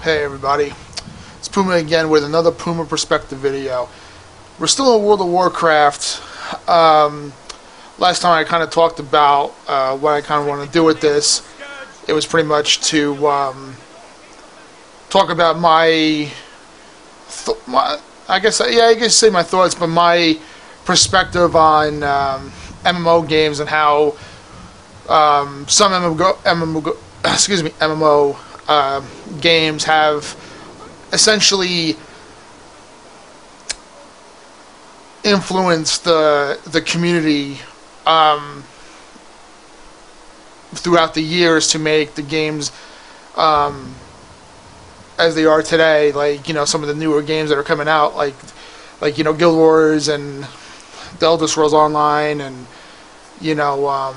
Hey everybody, it's Puma again with another Puma perspective video. We're still in World of Warcraft. Last time I kind of talked about what I kind of want to do with this. It was pretty much to talk about my I guess say my thoughts, but my perspective on MMO games and how some MMO games have essentially influenced the community throughout the years to make the games as they are today. Like, you know, some of the newer games that are coming out, like you know, Guild Wars and the Elder Scrolls Online, and you know,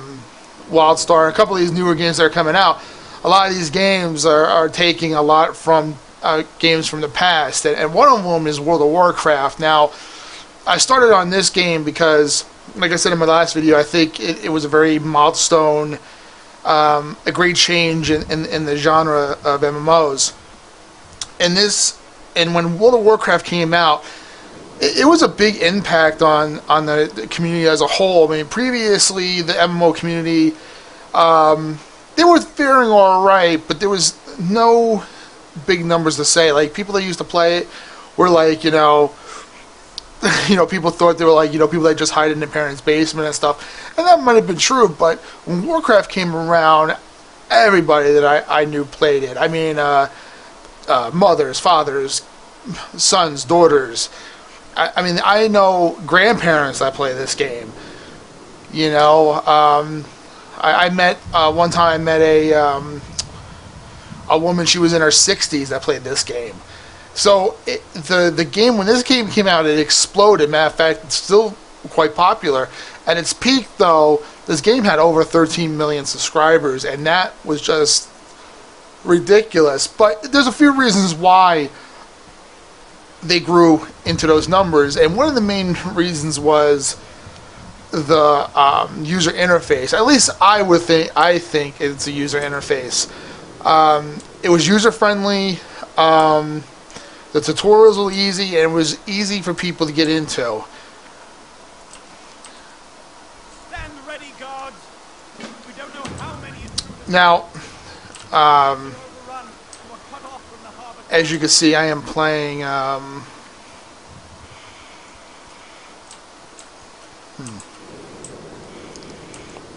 WildStar, a couple of these newer games that are coming out. A lot of these games are taking a lot from games from the past, and one of them is World of Warcraft. Now, I started on this game because, like I said in my last video, I think it was a very milestone, a great change in the genre of MMOs. And when World of Warcraft came out, it was a big impact on the community as a whole. I mean, previously the MMO community, they were faring all right, but there was no big numbers to say. Like, people that used to play it were like, you know, people thought they were like, you know, people that just hide in their parents' basement and stuff, and that might have been true. But when Warcraft came around, everybody that I knew played it. I mean, mothers, fathers, sons, daughters. I mean, I know grandparents that play this game. You know, I met one time. I met a woman. She was in her 60s that played this game. So the game, when this game came out, it exploded. Matter of fact, it's still quite popular. At its peak, though, this game had over 13 million subscribers, and that was just ridiculous. But there's a few reasons why they grew into those numbers, and one of the main reasons was the user interface. At least I think it's a user interface. It was user friendly. The tutorials were easy, and it was easy for people to get into. Stand ready, guards. We don't know how many intruders. Now, as you can see, I am playing.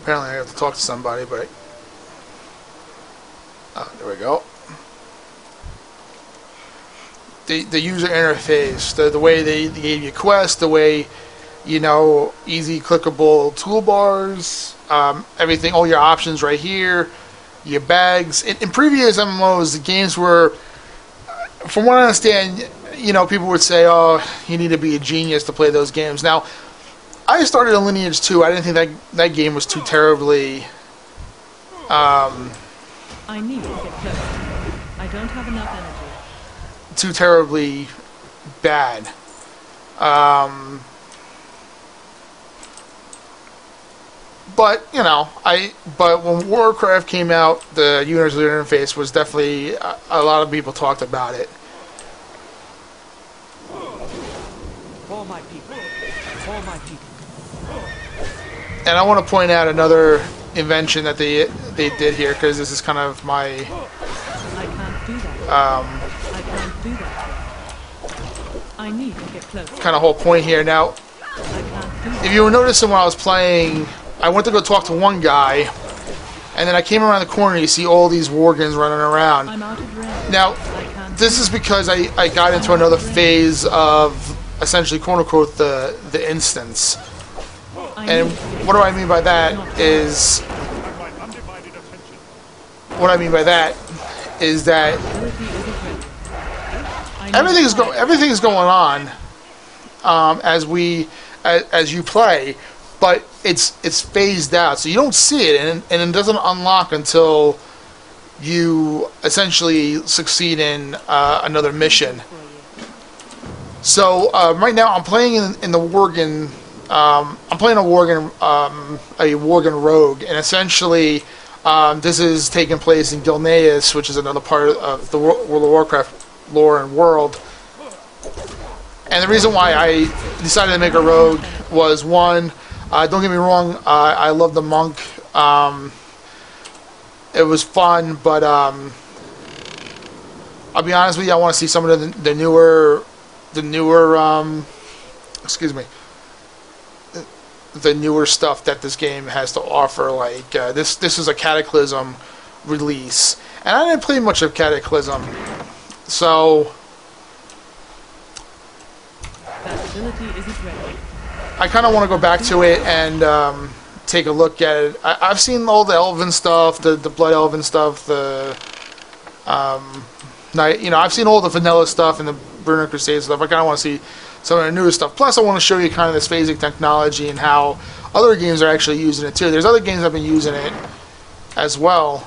Apparently, I have to talk to somebody, but there we go. The user interface, the way they gave you quests, the way, you know, easy clickable toolbars, everything, all your options right here, your bags. In previous MMOs, the games were, from what I understand, you know, people would say, oh, you need to be a genius to play those games. Now, I started in Lineage 2. I didn't think that game was too terribly I need to get close. I don't have enough energy. Too terribly bad. But you know, but when Warcraft came out, the user interface was definitely a lot of people talked about it. For my people. For my people. And I want to point out another invention that they did here, because this is kind of my I can't do that. I can't do that. I need to get close. kind of whole point here. Now, I can't do that. if you were noticing when I was playing, I went to go talk to one guy, and then I came around the corner and you see all these Worgans running around. I'm out of range. Now, I can't this is because I got into another phase of essentially, quote unquote, the instance. And what do I mean by that is, that everything is going on as you play, but it's phased out, so you don't see it, and it doesn't unlock until you essentially succeed in another mission. So right now I'm playing in the Worgen. I'm playing a Worgen rogue, and essentially This is taking place in Gilneas, which is another part of the World of Warcraft lore and world. And the reason why I decided to make a rogue was, one, don't get me wrong, I love the monk. It was fun, but I'll be honest with you, I want to see some of the newer, excuse me, the newer stuff that this game has to offer. Like this is a Cataclysm release, and I didn't play much of Cataclysm, so That ability isn't ready. I kind of want to go back to it and take a look at it. I've seen all the Elven stuff, the Blood Elven stuff, the I've seen all the vanilla stuff and the Burning Crusade stuff. I kind of want to see some of the newer stuff. Plus, I want to show you kind of this phasing technology and how other games are actually using it too. There's other games that have been using it as well.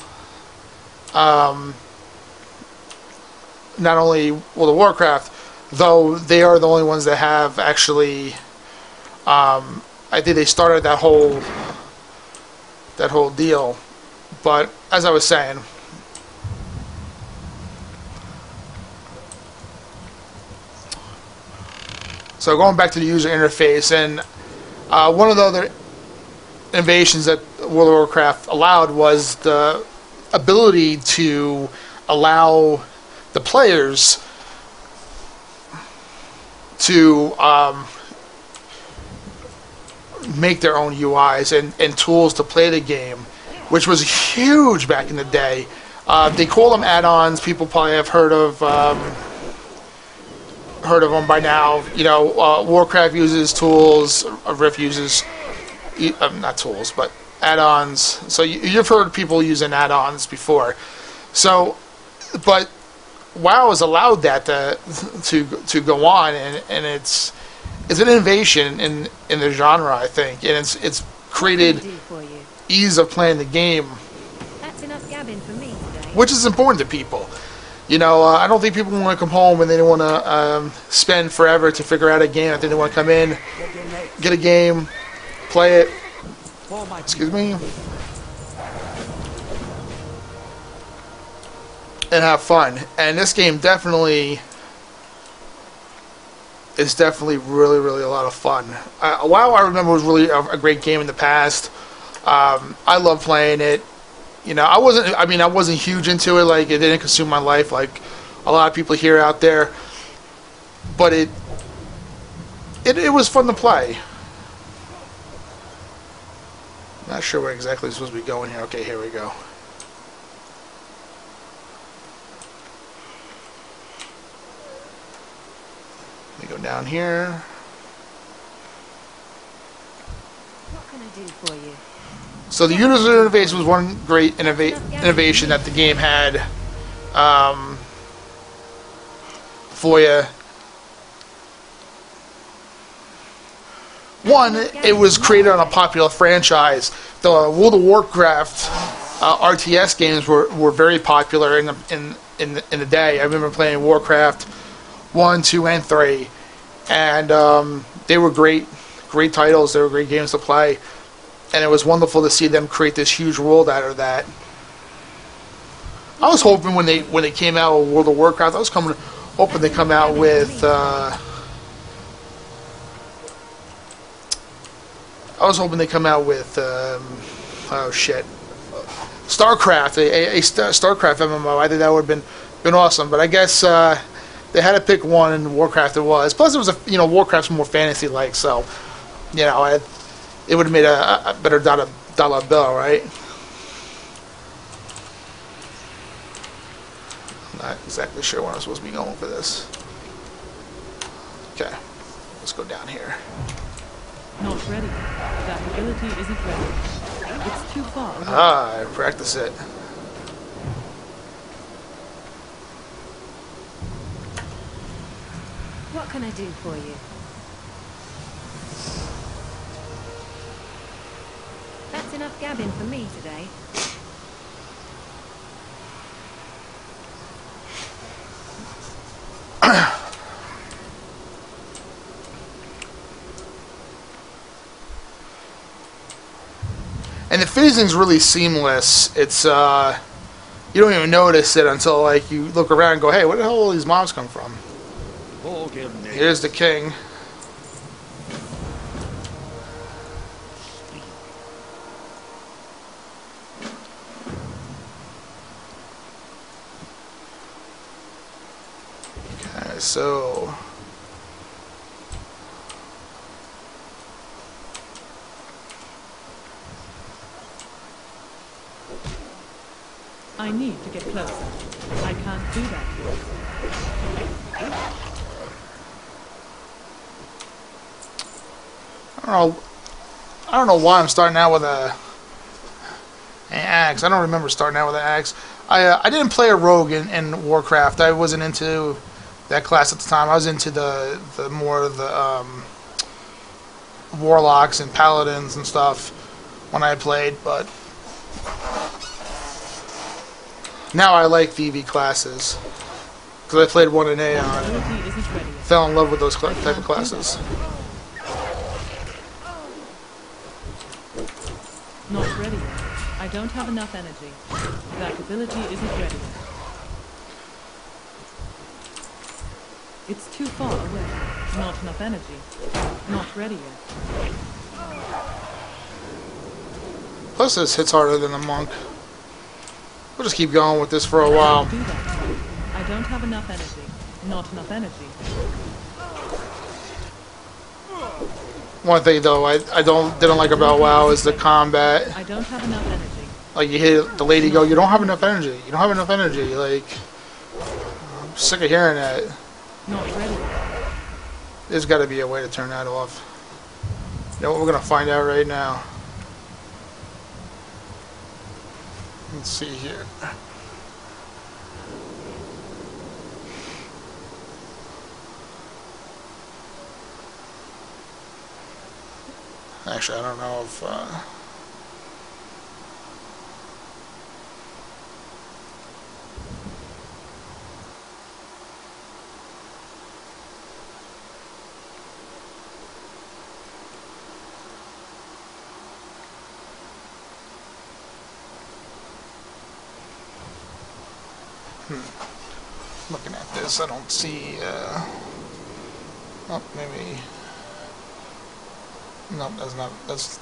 Not only World of Warcraft, though they are the only ones that have actually. I think they started that whole deal. But as I was saying, so going back to the user interface, and one of the other innovations that World of Warcraft allowed was the ability to allow the players to make their own UIs and tools to play the game, which was huge back in the day. They call them add-ons. People probably have heard of them by now. You know, Warcraft uses tools. Rift uses not tools, but add-ons. So you've heard people using add-ons before. So, but WoW has allowed that to go on, and it's an innovation in the genre, I think, and it's created ease of playing the game. That's enough gabbing for me today. Which is important to people. You know, I don't think people want to come home and they don't want to spend forever to figure out a game. I think they want to come in, get a game, play it. Excuse me. And have fun. And this game is definitely really, really a lot of fun. WoW, I remember, was really a great game in the past. I love playing it. You know, I wasn't huge into it. Like, it didn't consume my life like a lot of people here out there. But it was fun to play. Not sure where exactly it's supposed to be going here. Okay, here we go. Let me go down here. What can I do for you? So the user interface was one great innovation that the game had for you. One, it was created on a popular franchise. The World of Warcraft RTS games were very popular in the day. I remember playing Warcraft 1, 2, and 3, and they were great titles. They were great games to play. And it was wonderful to see them create this huge world out of that. I was hoping when they came out with World of Warcraft, hoping they come out with oh shit, StarCraft, a StarCraft MMO. I think that would have been awesome. But I guess they had to pick one, and Warcraft it was. Plus, it was Warcraft's more fantasy-like, so it would have made a better dollar bill, right? I'm not exactly sure where I'm supposed to be going for this. Okay, let's go down here. Not ready. That ability isn't ready. It's too far away. I practice it. What can I do for you? That's enough gabbing for me today. And phasing's really seamless. It's you don't even notice it until like you look around and go, hey, where the hell all these mobs come from? Here's the king. Okay, so I need to get closer. I can't do that yet. I don't know why I'm starting out with an axe. I don't remember starting out with an axe. I didn't play a rogue in Warcraft. I wasn't into that class at the time. I was into the more of the warlocks and paladins and stuff when I played, but now I like VV classes because I played 1 in Aeon and fell in love with those type of classes. Not ready yet. I don't have enough energy. That ability isn't ready yet. It's too far away. Not enough energy. Not ready yet. Plus this hits harder than the monk. We'll just keep going with this for a while. Do that. I don't have enough energy. Not enough energy. One thing though I didn't like about WoW is the combat. I don't have enough energy. Like you hit the lady, go, you don't have enough energy. You don't have enough energy. Like I'm sick of hearing that. Not ready. There's got to be a way to turn that off. You know what? We're gonna find out right now. Let's see here. Actually, I don't know if looking at this, I don't see oh, maybe. No, that's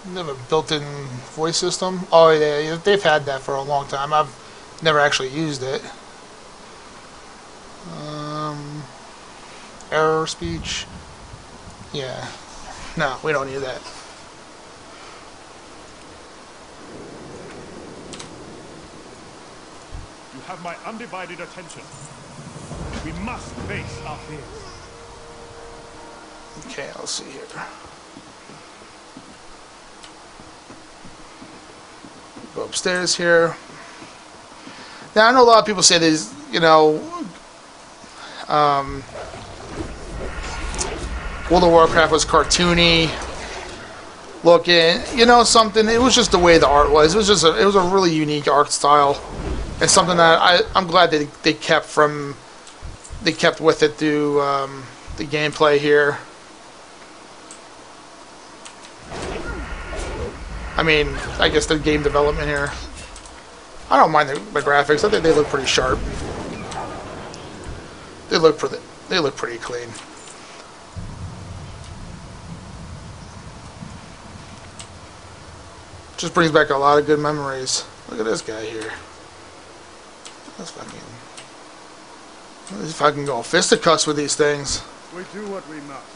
never built-in voice system. Oh yeah, they've had that for a long time. I've never actually used it. Error speech. Yeah. No, we don't need that. You have my undivided attention. We must face our fears. Okay, let's see here. Go upstairs here. Now I know a lot of people say there's, you know, World of Warcraft was cartoony looking. You know something? It was just the way the art was. It was a really unique art style, and something that I'm glad that they kept with it through the gameplay here. I mean, I guess the game development here. I don't mind the graphics. I think they look pretty sharp. They look pretty clean. Just brings back a lot of good memories. Look at this guy here. Let's fucking go fisticuffs with these things. We do what we must.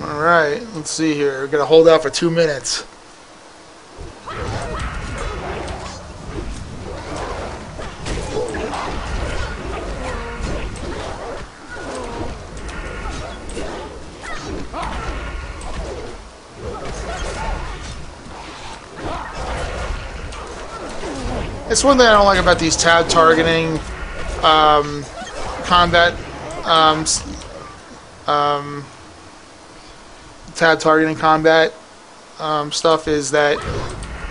Alright, let's see here. We're gonna hold out for 2 minutes. It's one thing I don't like about these tab targeting combat tab targeting combat stuff is that,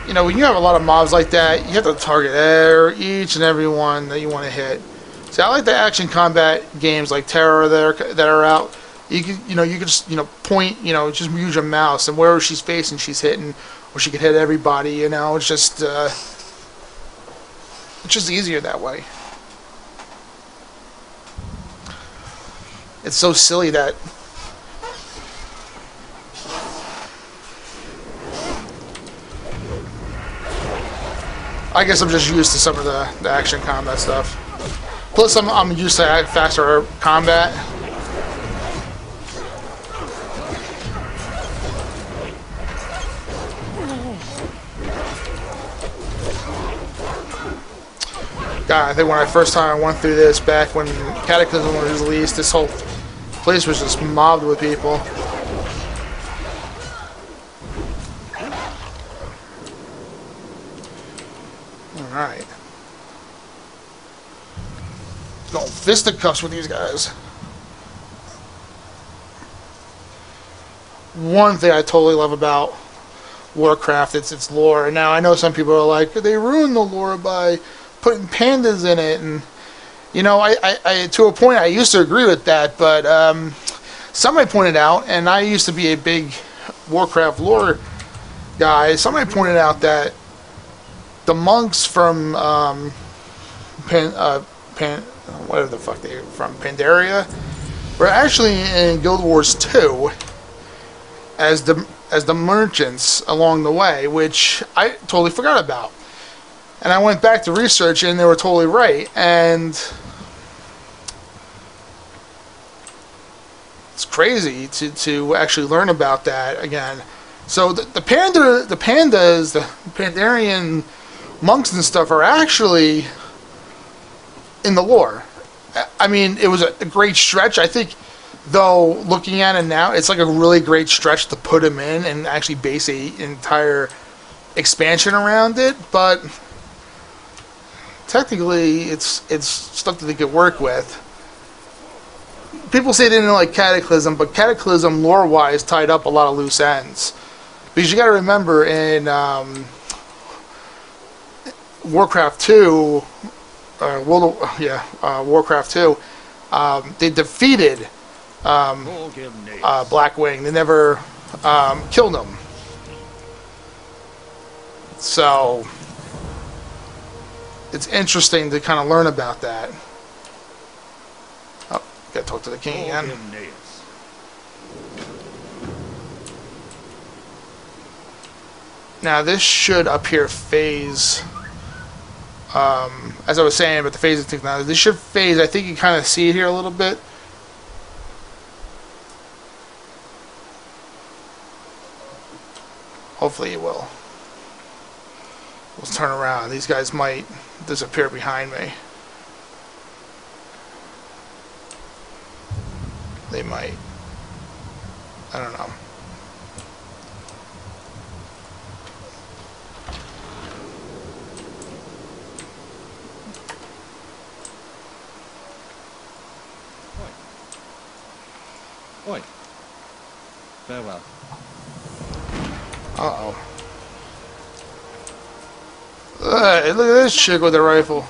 you know, when you have a lot of mobs like that, you have to target each and every one that you want to hit. See, I like the action combat games like Terror that are out. You could, you could just, point, just use your mouse, and wherever she's facing, she's hitting, or she could hit everybody. It's just easier that way. It's so silly that I guess I'm just used to some of the action combat stuff. Plus, I'm used to faster combat. God, I think when I first time I went through this back when Cataclysm was released, this whole place was just mobbed with people. Alright. Going fisticuffs with these guys. One thing I totally love about Warcraft, it's its lore. Now, I know some people are like, they ruined the lore by putting pandas in it, and I to a point I used to agree with that, but somebody pointed out, and I used to be a big Warcraft lore guy, somebody pointed out that the monks from whatever the fuck they're from, Pandaria, were actually in Guild Wars 2 as the merchants along the way, which I totally forgot about. And I went back to research, and they were totally right. And it's crazy to actually learn about that again. So the pandas, the Pandarian monks and stuff are actually in the lore. I mean, it was a great stretch. I think, though, looking at it now, it's like a really great stretch to put them in and actually base an entire expansion around it. But technically, it's stuff that they could work with. People say they didn't like Cataclysm, but Cataclysm, lore-wise, tied up a lot of loose ends. Because you got to remember, in Warcraft 2, Warcraft 2, they defeated Blackwing. They never killed him. So it's interesting to kind of learn about that. Oh, gotta talk to the king again. Now this should up here phase. As I was saying about the phasing technology, this should phase. I think you kind of see it here a little bit. Hopefully it will. Let's turn around. These guys might disappear behind me. They might. I don't know. Oi. Farewell. Uh-oh. Look at this chick with a rifle.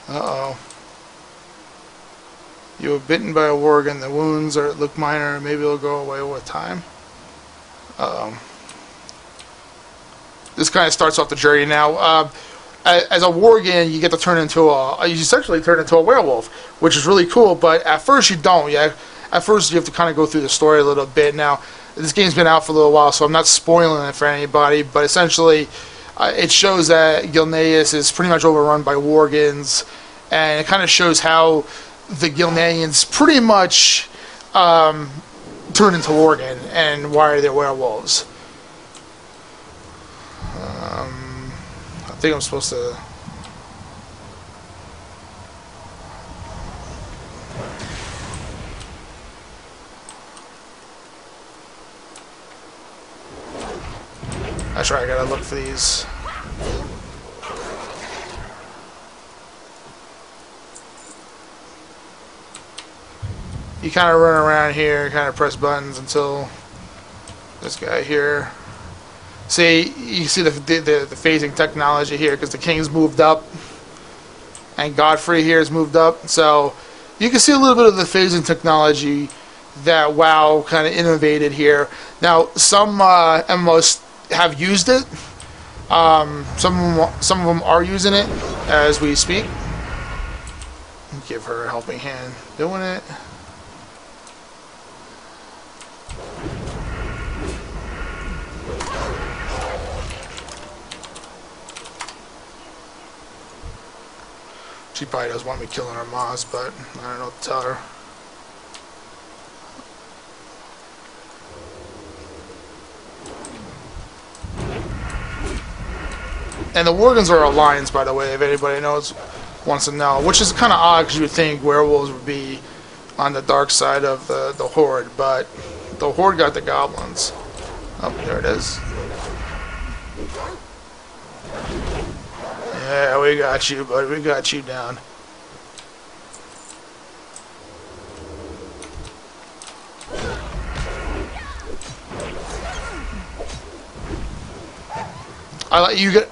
Uh-oh. You were bitten by a worgen. The wounds look minor. Maybe they'll go away with time. Uh-oh. This kind of starts off the journey now. As a worgen, you get to turn into you essentially turn into a werewolf, which is really cool. But at first, you don't. Yeah, at first you have to kind of go through the story a little bit. Now, this game's been out for a little while, so I'm not spoiling it for anybody. But essentially, it shows that Gilneas is pretty much overrun by worgens, and it kind of shows how the Gilneans pretty much turn into worgen and why they're werewolves. I think I'm supposed to. That's right, I gotta look for these. You kind of run around here, kind of press buttons until this guy here. See, you see the phasing technology here because the king's moved up, and Godfrey here has moved up. So you can see a little bit of the phasing technology that WoW kind of innovated here. Now, some MMOs have used it. Some of them are using it as we speak. Give her a helping hand doing it. She probably doesn't want me killing her Maz, but I don't know what to tell her. And the Worgans are alliance, by the way, if anybody wants to know. Which is kind of odd, because you would think werewolves would be on the dark side of the Horde, but the Horde got the goblins. Oh, there it is. Yeah, we got you, buddy. We got you down.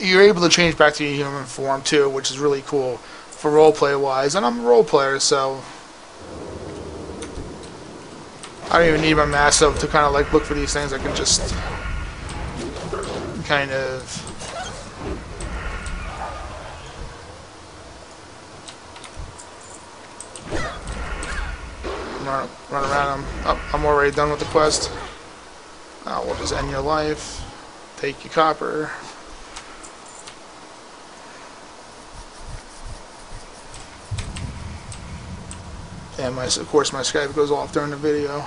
You're able to change back to your human form too, which is really cool for roleplay wise. And I'm a role player, so I don't even need my massive to kind of like look for these things. I can just kind of run around them. Oh, I'm already done with the quest. We'll just end your life. Take your copper. And of course my Skype goes off during the video.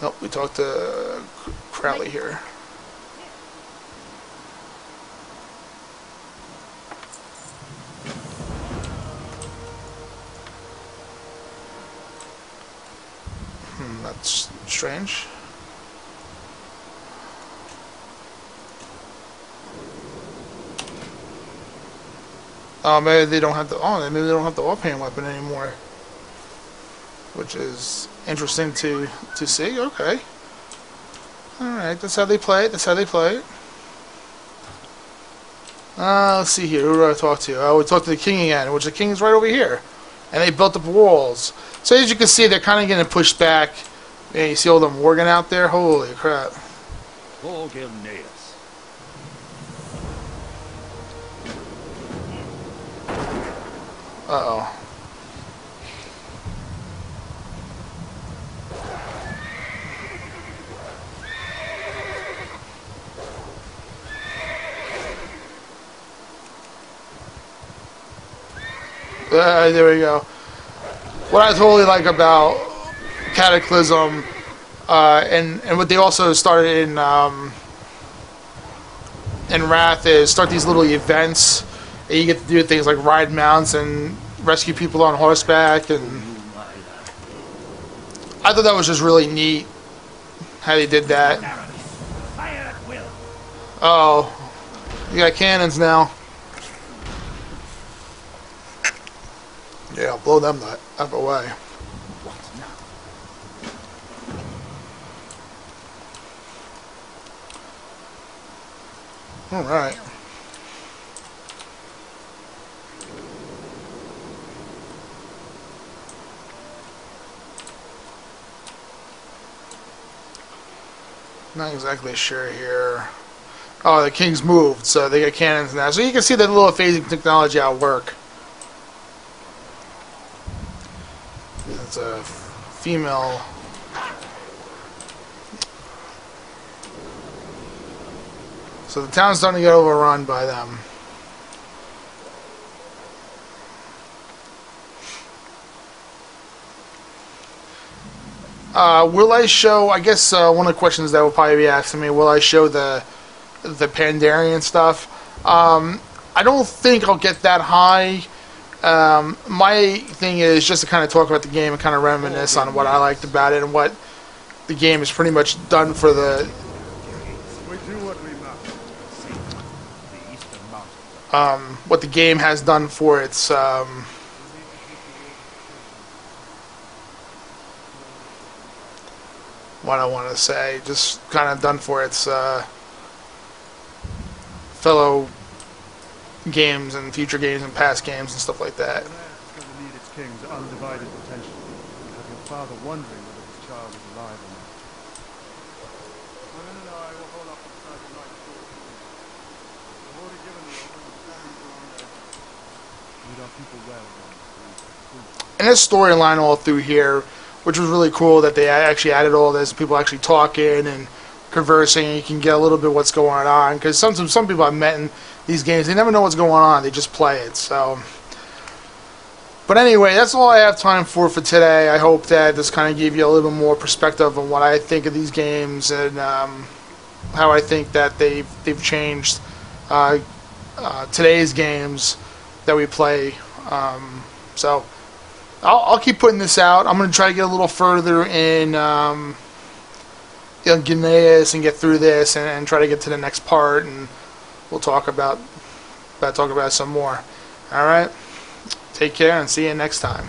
Nope, we talked to Crowley here. That's strange. Oh, maybe they don't have the offhand weapon anymore, which is interesting to see. Okay, all right, that's how they play it. That's how they play it. Let's see here. Who do I talk to? I would talk to the king again, which the king is right over here, and they built up walls. So as you can see, they're kind of getting pushed back. Man, you see all the Morgan out there? Holy crap! Uh-oh. There we go. What I totally like about Cataclysm, and what they also started in Wrath is start these little events. And you get to do things like ride mounts and rescue people on horseback, and I thought that was just really neat how they did that. Oh, you got cannons now. Yeah, I'll blow them the F away. All right. Not exactly sure here. Oh, the king's moved, so they got cannons now. So you can see the little phasing technology at work. It's a female. So the town's starting to get overrun by them. Will I show, I guess one of the questions that will probably be asking me, will I show the Pandarian stuff? I don't think I'll get that high. My thing is just to kind of talk about the game and kind of reminisce on what I liked about it and what the game is pretty much done for the... We do what we must. See, the eastern mountains what the game has done for its what I want to say, just kind of done for its fellow games and future games and past games and stuff like that. It's going to need its king's undivided attention. You have your father wondering whether his child is alive or not. No, I will hold up beside the night door. I've already given the order and standing along there. Lead our people well, then. And this storyline all through here, which was really cool that they actually added all this, people actually talking and conversing, and you can get a little bit of what's going on, because some people I've met in these games, they never know what's going on, they just play it. So, but anyway, that's all I have time for today. I hope that this kind of gave you a little bit more perspective on what I think of these games and how I think that they've changed today's games that we play. So I'll keep putting this out. I'm going to try to get a little further in Gneis and get through this and try to get to the next part, and we'll talk about it some more. All right, take care and see you next time.